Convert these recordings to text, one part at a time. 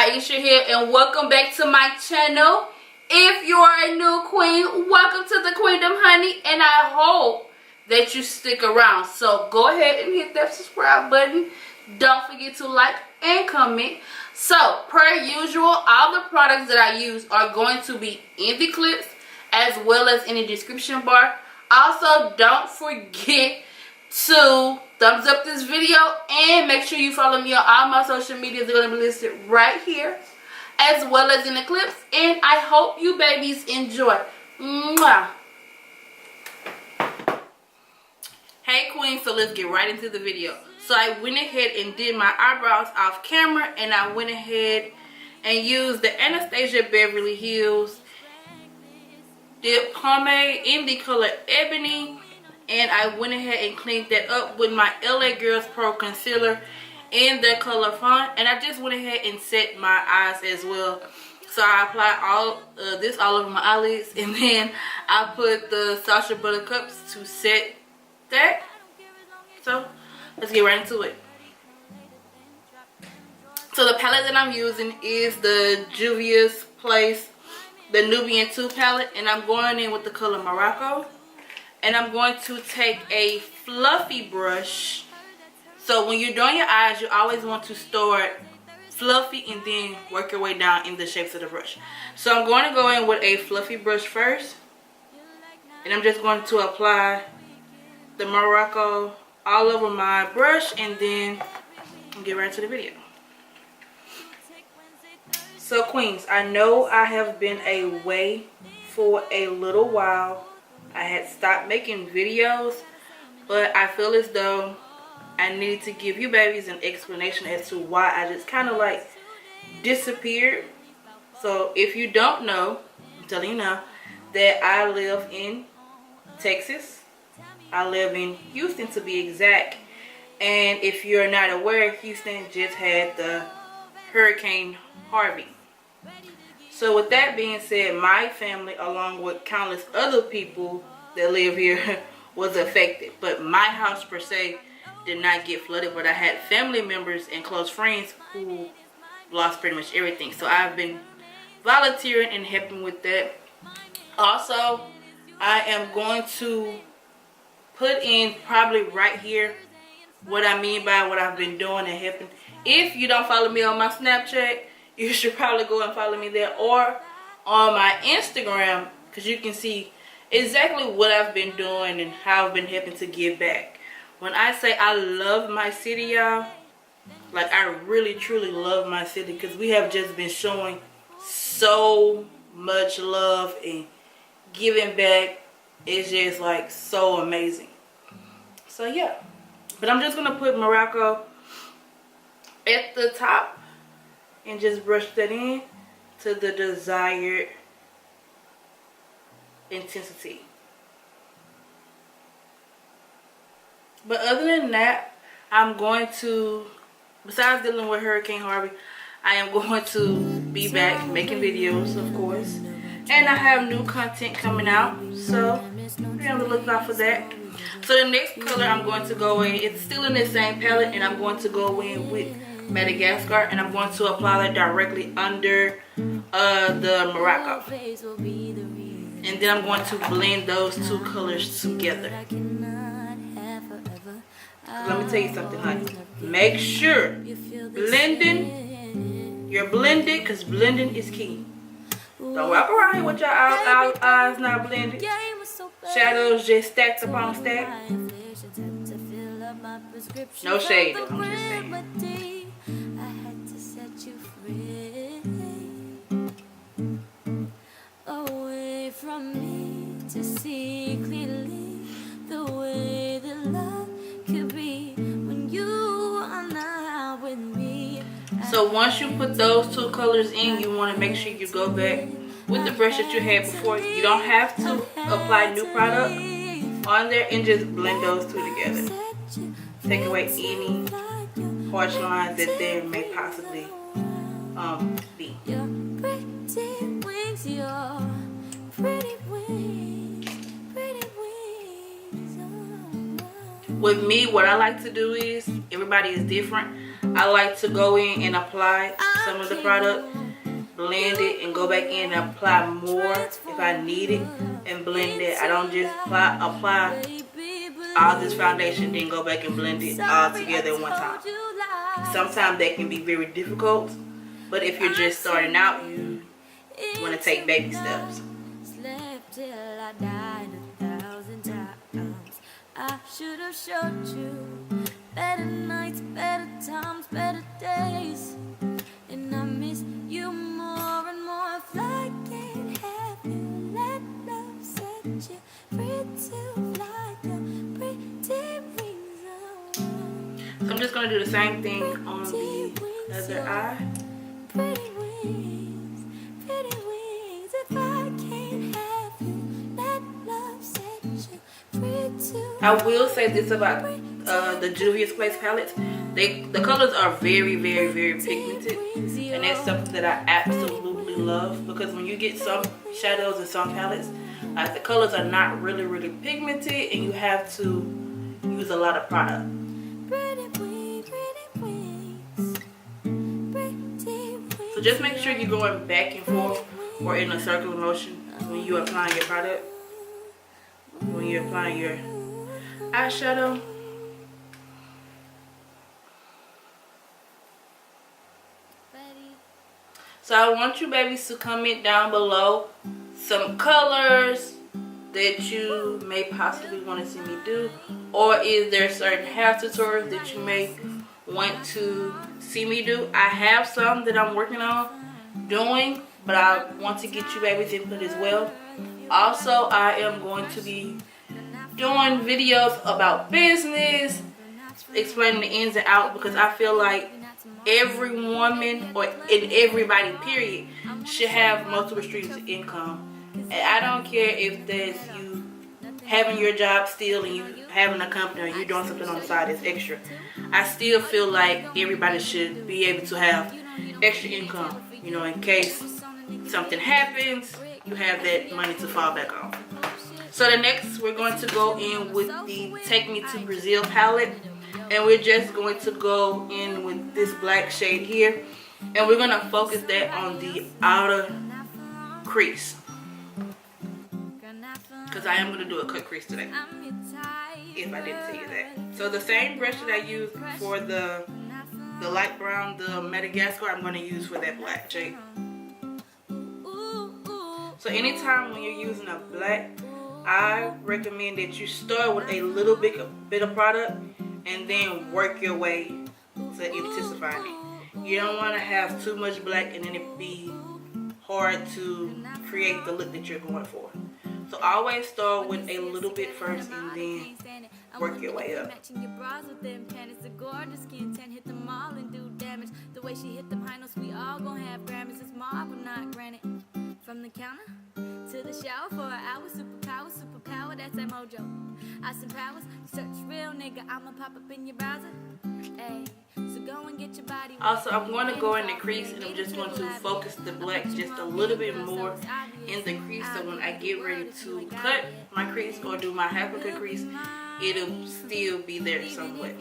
Kyeshia here, and welcome back to my channel. If you are a new queen, welcome to the queendom, honey, and I hope that you stick around. So go ahead and hit that subscribe button. Don't forget to like and comment. So per usual, all the products that I use are going to be in the clips as well as in the description bar. Also, don't forget to thumbs up this video and make sure you follow me on all my social medias. They're going to be listed right here as well as in the clips, and I hope you babies enjoy. Mwah. Hey queen, so let's get right into the video. So I went ahead and did my eyebrows off camera, and I went ahead and used the Anastasia Beverly Hills dip pomade in the color Ebony, and I went ahead and cleaned that up with my LA Girls Pro concealer in the color FAWN, and I just went ahead and set my eyes as well. So I applied all this all over my eyelids, and then I put the Sacha Buttercups to set that. So let's get right into it. So the palette that I'm using is the Juvia's Place, the Nubian 2 palette, and I'm going in with the color Morocco. And I'm going to take a fluffy brush. So when you're doing your eyes, you always want to start fluffy and then work your way down in the shapes of the brush. So I'm going to go in with a fluffy brush first, and I'm just going to apply the Morocco all over my brush, and then I'll get right to the video. So queens, I know I have been away for a little while. I had stopped making videos, but I feel as though I need to give you babies an explanation as to why I just kind of like disappeared. So if you don't know, I'm telling you now that I live in Texas. I live in Houston to be exact. And if you're not aware, Houston just had the Hurricane Harvey. So with that being said, my family, along with countless other people that live here, was affected. But my house per se did not get flooded, but I had family members and close friends who lost pretty much everything. So I've been volunteering and helping with that. Also, I am going to put in probably right here what I mean by what I've been doing and helping. If you don't follow me on my Snapchat, you should probably go and follow me there, or on my Instagram, because you can see exactly what I've been doing and how I've been helping to give back. When I say I love my city, y'all, like I really truly love my city, because we have just been showing so much love and giving back. It's just like so amazing. So yeah, but I'm just gonna put Morocco at the top and just brush that in to the desired intensity. But other than that, I'm going to, besides dealing with Hurricane Harvey, I am going to be back making videos, of course. And I have new content coming out, so be on the lookout for that. So the next color I'm going to go in, it's still in the same palette, and I'm going to go in with Madagascar, and I'm going to apply that directly under the Morocco, and then I'm going to blend those two colors together. Let me tell you something, honey. Make sure you're blended, because blending is key. Don't walk around here with your eyes not blended, shadows just stacked upon stack. No shade, I'm just saying. Away from me to see clearly the way that love could be when you are not with me. So once you put those two colors in, you want to make sure you go back with the brush that you had before. You don't have to apply new product on there, and just blend those two together. Take away any harsh lines that there may possibly be. With me, what I like to do is, everybody is different. I like to go in and apply some of the product, blend it, and go back in and apply more if I need it, and blend it. I don't just apply all this foundation then go back and blend it all together at one time. Sometimes that can be very difficult, but if you're just starting out, you want to take baby steps. I should have showed you better nights, better times, better days, and I miss you more and more. If I can't have you, let love set you free to fly your pretty wings around. So I'm just going to do the same thing on the other eye. Pretty wings, if I can't have you, let love set you free to. I will say this about the Juvia's Place palettes. The colors are very, very, very pigmented, and that's something that I absolutely love, because when you get some shadows and some palettes, like the colors are not really, really pigmented, and you have to use a lot of product. So just make sure you're going back and forth or in a circular motion when you're applying your product, when you're applying your eyeshadow. So I want you babies to comment down below some colors that you may possibly want to see me do, or is there certain hair tutorials that you may want to see me do. I have some that I'm working on doing, but I want to get you babies input as well. Also, I am going to be doing videos about business, explaining the ins and outs, because I feel like every woman, or in everybody period, should have multiple streams of income. And I don't care if that's you having your job still and you having a company, or you doing something on the side that's extra. I still feel like everybody should be able to have extra income, you know, in case something happens, you have that money to fall back on. So the next, we're going to go in with the Take Me to Brazil palette, and we're just going to go in with this black shade here, and we're going to focus that on the outer crease, because I am going to do a cut crease today, if I didn't tell you that. So the same brush that I used for the light brown, the Madagascar, I'm going to use for that black shade. So anytime when you're using a black, I recommend that you start with a little bit of product and then work your way to intensifying it. You don't want to have too much black and then it be hard to create the look that you're going for. So always start with a little bit first and then work your way up. From the counter to the shower for an hour, superpower, that's that mojo. I some powers, search real nigga, I'ma pop up in your browser. Ay, so go and get your body. Also, I'm going to go in the crease and I'm just going to focus the black just a little bit more in the crease, so when I get ready to cut my crease or do my half a cut crease, it'll still be there somewhat.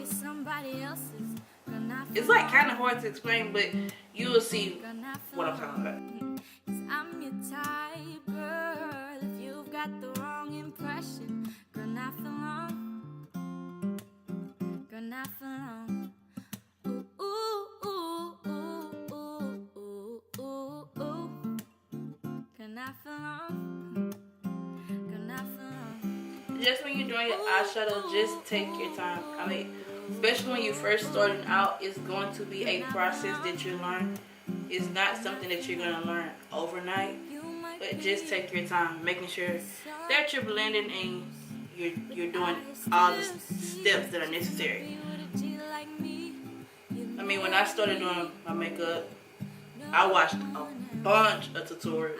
It's like kind of hard to explain, but you will see what I'm talking about. I'm your type, girl. If you've got the wrong impression, girl, not for long. Girl, not for long. Ooh, ooh, ooh, ooh, ooh, ooh, ooh, ooh. Girl, not for long. Girl, not for long. Just when you're doing your eyeshadow, just take your time. I mean, especially when you're first starting out, it's going to be a process that you learn. It's not something that you're going to learn overnight, but just take your time, making sure that you're blending and you're doing all the steps that are necessary. I mean, when I started doing my makeup, I watched a bunch of tutorials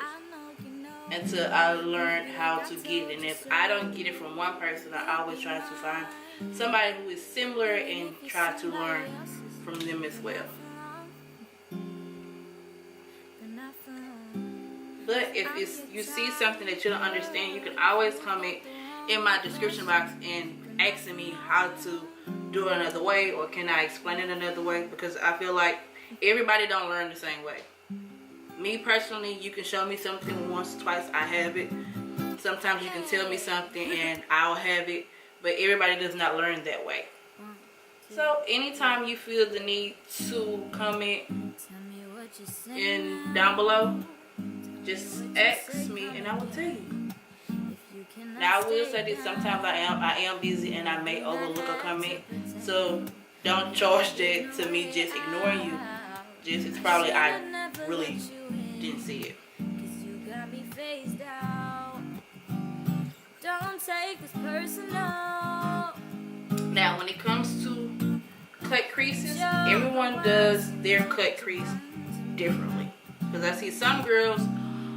until I learned how to get it. And if I don't get it from one person, I always try to find somebody who is similar and try to learn from them as well. But if you see something that you don't understand, you can always comment in my description box and asking me how to do it another way, or can I explain it another way, because I feel like Everybody don't learn the same way. Me personally, you can show me something once, twice, I have it. Sometimes you can tell me something and I'll have it, but everybody does not learn that way. So anytime you feel the need to comment down below, just ask me and I will tell you. Now I will say that sometimes I am busy and I may overlook a comment, so don't charge that to me just ignoring you. Just it's probably I really didn't see it. Don't take this personal. Now when it comes to cut creases, everyone does their cut crease differently. Because I see some girls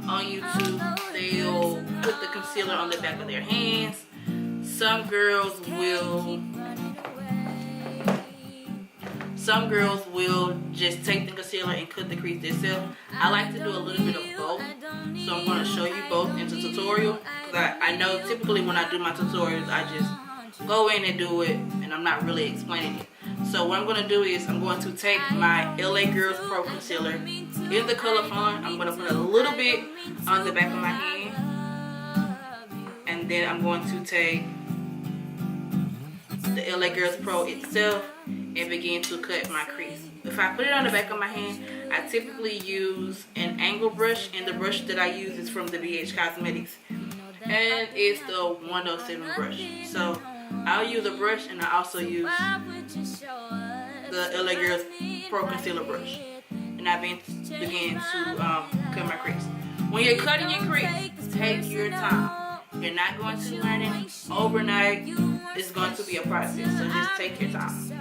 on YouTube, they'll put the concealer on the back of their hands. Some girls will just take the concealer and cut the crease themselves. I like to do a little bit of both, so I'm going to show you both in the tutorial. Because I know typically when I do my tutorials, I just go in and do it, and I'm not really explaining it. So what I'm going to do is I'm going to take my LA Girls Pro Concealer in the color FAWN. I'm going to put a little bit on the back of my hand. And then I'm going to take the LA Girls Pro itself and begin to cut my crease. If I put it on the back of my hand, I typically use an angle brush, and the brush that I use is from the BH Cosmetics, and it's the 107 brush. So I'll use a brush, and I also use the LA Girls Pro Concealer brush, and I begin to cut my crease. When you're cutting your crease, take your time. You're not going to learn it overnight. It's going to be a process, so just take your time.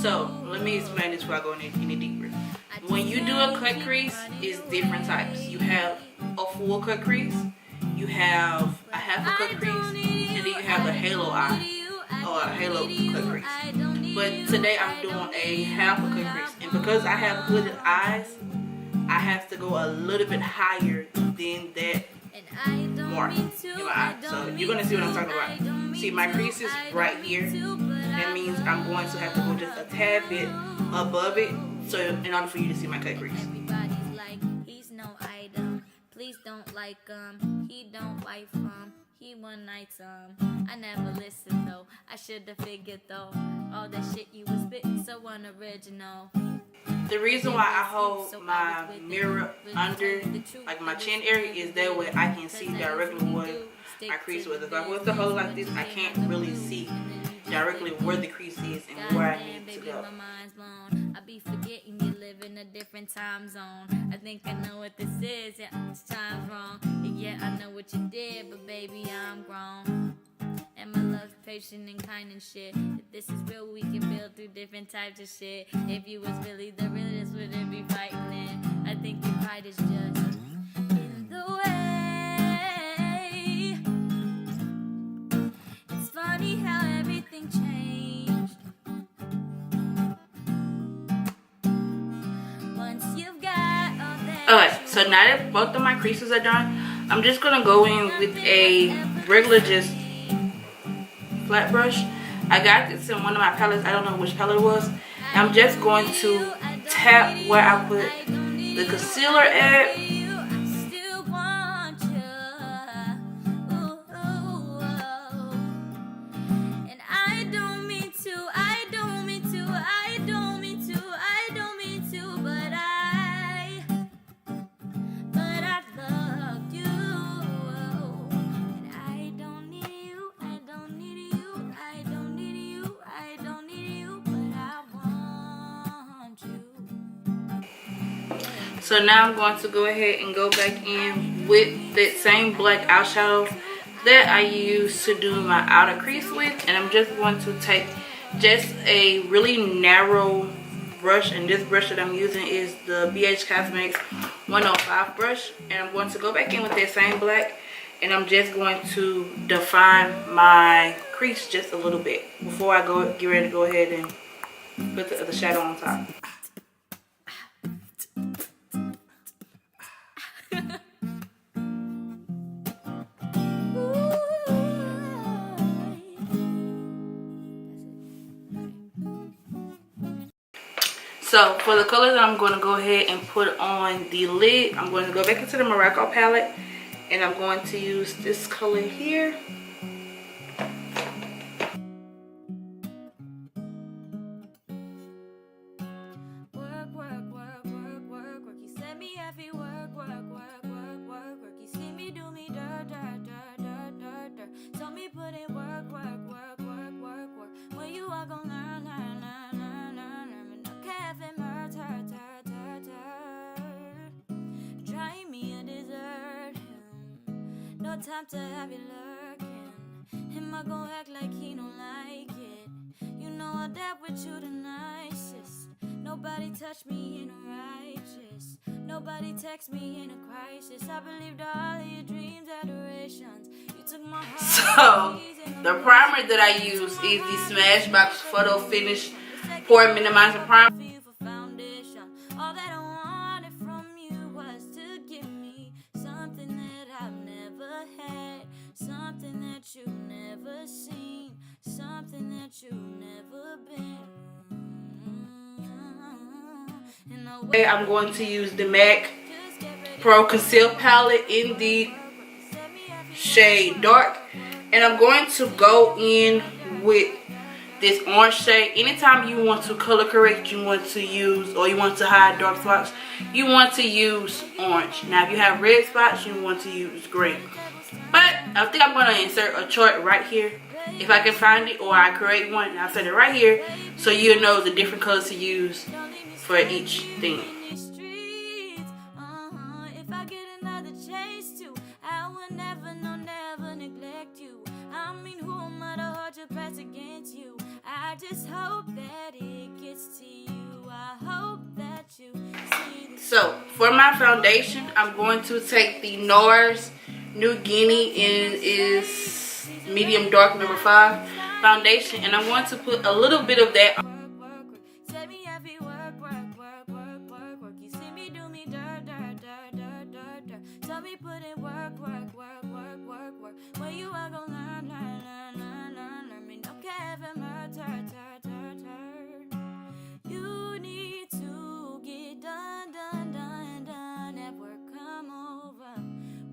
So let me explain this before I go any deeper. When you do a cut crease, it's different types. You have a full cut crease, you have a half a cut crease, and then you have a halo eye or a halo cut crease. But today I'm doing a half a cut crease, and because I have hooded eyes, I have to go a little bit higher than that mark in my eye. So you're gonna see what I'm talking about. See, my crease is right here. That means I'm going to have to go just a tad bit above it, so in order for you to see my cut crease. Everybody's like, he's no item. Please don't like him. He don't wife him. He one night I never listened though. I should have figured though. All that shit you was spitting so unoriginal. The reason why I hold my mirror under like my chin area is that way I can see directly what my crease was. If I was to hold like this, I can't really see directly where the crease is and where I need to go. I be forgetting you live in a different time zone. I think I know what this is. Yeah, this time's wrong. Yeah, I know what you did, but baby, I'm grown. And my love's patient and kind and shit. If this is real, we can build through different types of shit. If you was really the realest, wouldn't be fighting it. I think your pride is just in the way. It's funny how everything changed. Once you've got all that. Alright, so now that both of my creases are done, I'm just gonna go in with a regular just flat brush. I got this in one of my palettes. I don't know which palette it was. I'm just going to tap where I put the concealer at. So now I'm going to go ahead and go back in with that same black eyeshadow that I used to do my outer crease with. And I'm just going to take just a really narrow brush. And this brush that I'm using is the BH Cosmetics 105 brush. And I'm going to go back in with that same black. And I'm just going to define my crease just a little bit before I get ready to go ahead and put the other shadow on top. So for the colors that I'm going to go ahead and put on the lid, I'm going to go back into the Morocco palette, and I'm going to use this color here. No time to have you lurking. Him I gon' act like he don't like it. You know I dealt with you the nicest. Nobody touched me in a righteous. Nobody text me in a crisis. I believed all of your dreams, adorations. You took my heart. So the primer that I use is the Smashbox Photo Finish Pore Minimizer Primer. All that I wanted from you was to give me something that I've never had, something that you've never seen, something that you've never been. Okay, I'm going to use the MAC Pro Conceal Palette in the shade Dark, and I'm going to go in with this orange shade. Anytime you want to color correct, you want to use, or you want to hide dark spots, you want to use orange. Now if you have red spots, you want to use green. But I think I'm going to insert a chart right here, if I can find it, or I create one and I'll set it right here so you'll know the different colors to use for each thing. If I get another chase too, I will never, no, never neglect you. I mean, who am I to hold your past against you? I just hope that it gets to you. I hope that you see. So for my foundation, I'm going to take the NARS New Guinea, and is medium dark number 5 foundation, and I'm going to put a little bit of that. Where you are gonna learn. Me no care if you need to get done. At work, come over.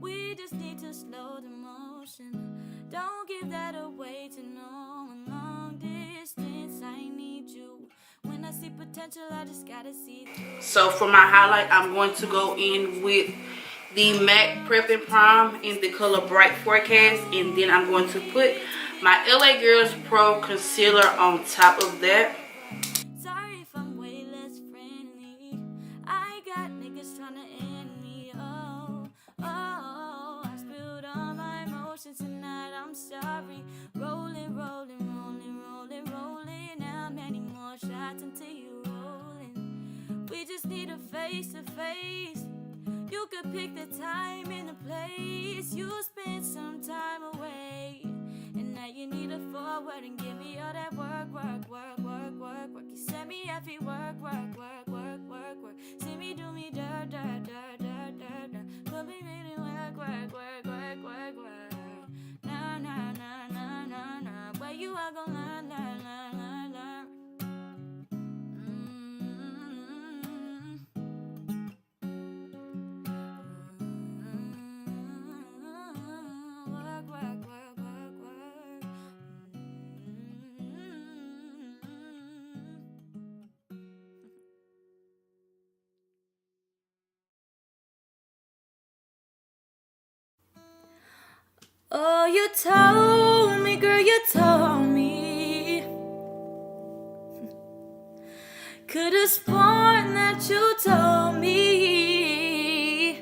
We just need to slow the motion. Don't give that away to no one. Long distance, I need you. When I see potential, I just gotta see through. So for my highlight, I'm going to go in with the MAC Prep and Prime in the color Bright Forecast, and then I'm going to put my LA Girls Pro Concealer on top of that. Sorry if I'm way less friendly. I got niggas trying to end me. Oh, I spilled all my emotions tonight. I'm sorry. Rolling. How many more shots until you rolling? We just need a face to face. You could pick the time and the place. You spent some time away, and now you need to forward and give me all that work. You send me every work. See me do me dirt. Put me in work. Nah. Where you are gonna learn. Oh, you told me, girl, you told me. Could've sworn that you told me.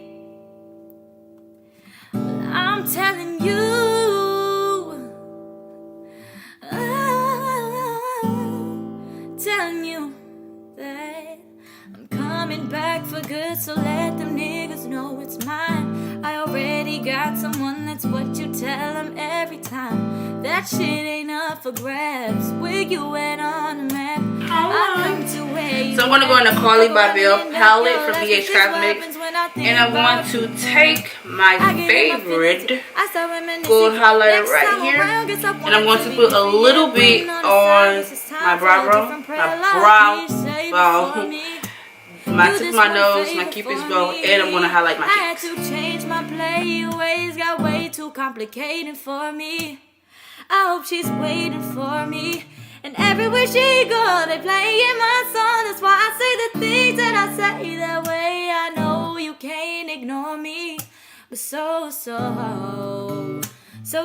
But I'm telling you, that I'm coming back for good. So let them niggas know it's mine. I already got someone, that's what you tell them every time. That shit ain't up for grabs. Where you at on the map? I come to where you. So I'm going to go in the CARLI BYBEL palette from BH Cosmetics, and I'm going to take my favorite gold highlighter right here, and I'm going to put a little bit on my brow fall. I took my nose, my cupid's bow, and I'm gonna highlight my cheeks. I had to change my play. Your ways got way too complicated for me. I hope she's waiting for me. And everywhere she goes, they playing my song. That's why I say the things that I say that way. I know you can't ignore me, but so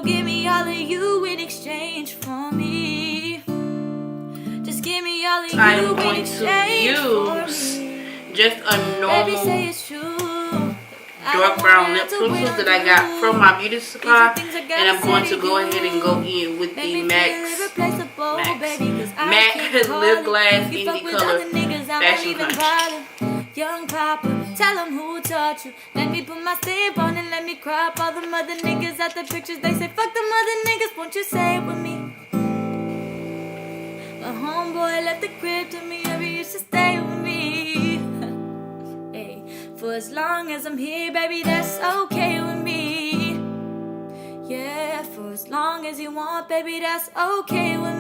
give me all of you in exchange for me. Just give me all of you I am in going to exchange for use me. just a Baby, say normal it's true. dark brown lip pencil that I got from my beauty supply, and I'm going to go ahead and go in with the Max Lip Glass in the color Fashion Punch. Young Papa, tell them who taught you. Let me put my stamp on and let me crop all the mother niggas at the pictures. They say fuck the mother niggas, won't you say it with me? A homeboy left the crib to me, baby, you should stay with me. Hey, for as long as I'm here, baby, that's okay with me. Yeah, for as long as you want, baby, that's okay with me.